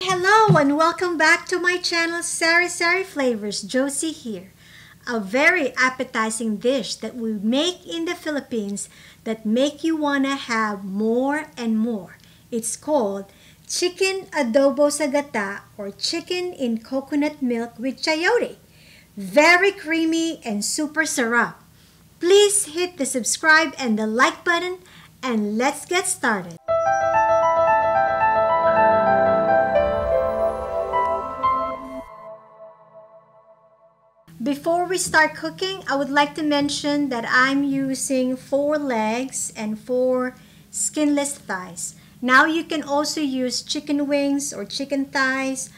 Hello and welcome back to my channel, Sari Sari Flavors. Josie here. A very appetizing dish that we make in the Philippines that make you wanna have more and more. It's called chicken adobo sa gata, or chicken in coconut milk with chayote. Very creamy and super sarap. Please hit the subscribe and the like button and let's get started. Before we start cooking, I would like to mention that I'm using 4 legs and 4 skinless thighs. Now you can also use chicken wings or chicken thighs,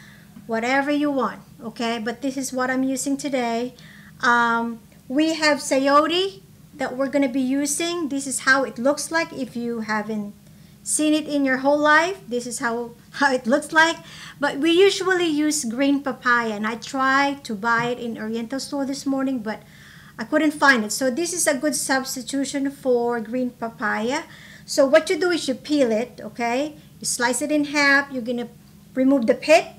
whatever you want, okay? But this is what I'm using today. We have chayote that we're gonna be using. This is how it looks like if you haven't seen it in your whole life. This is how it looks like. But we usually use green papaya, and I tried to buy it in Oriental store this morning, but I couldn't find it. So this is a good substitution for green papaya. So what you do is you peel it, okay? You slice it in half. You're gonna remove the pit,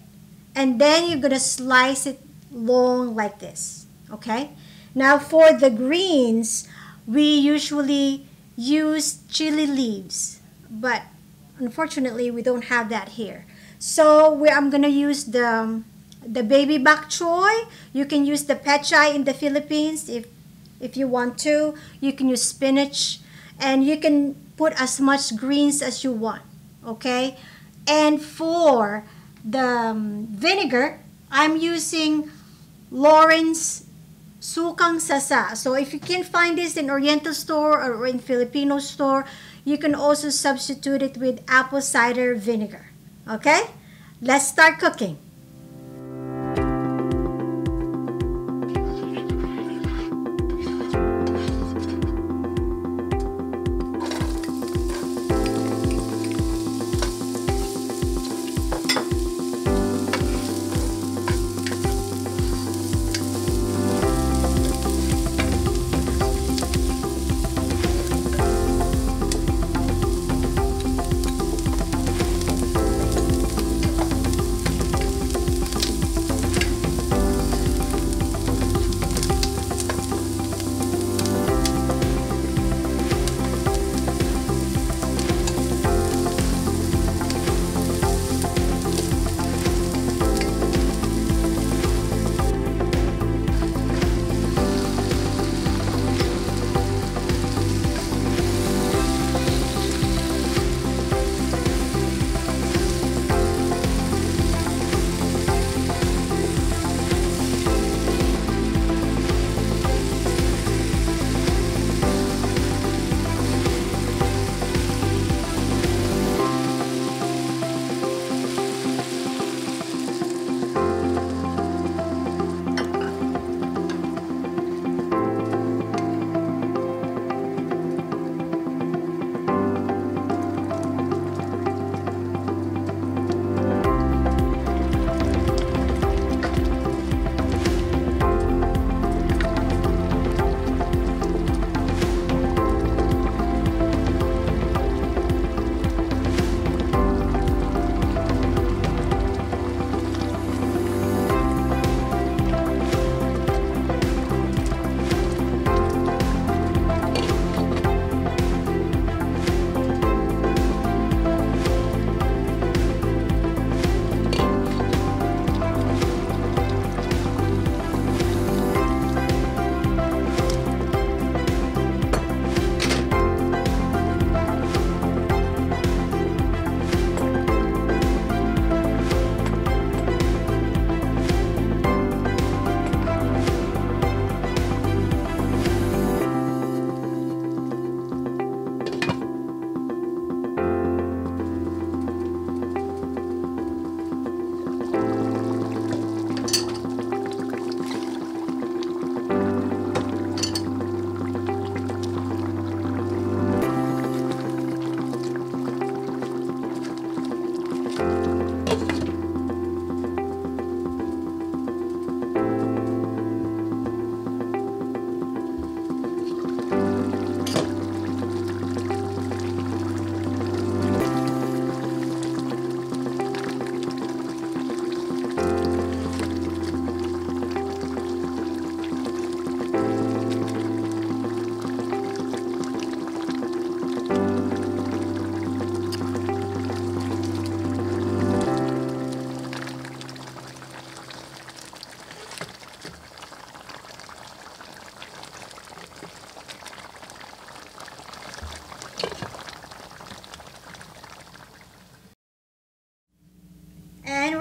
and then you're gonna slice it long like this, okay? Now for the greens, we usually use chili leaves, but unfortunately we don't have that here. So I'm gonna use the baby bok choy. You can use the pechay in the Philippines if you want to. You can use spinach, and you can put as much greens as you want, okay? And for the vinegar, I'm using Lawrence sukang sasa. So if you can find this in Oriental store or in Filipino store, you can also substitute it with apple cider vinegar. Okay, let's start cooking.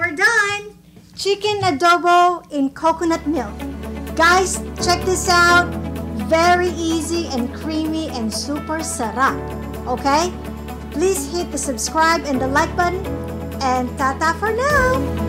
we're done. Chicken adobo in coconut milk. Guys, check this out. Very easy and creamy and super sarap. Okay? Please hit the subscribe and the like button. And tata for now.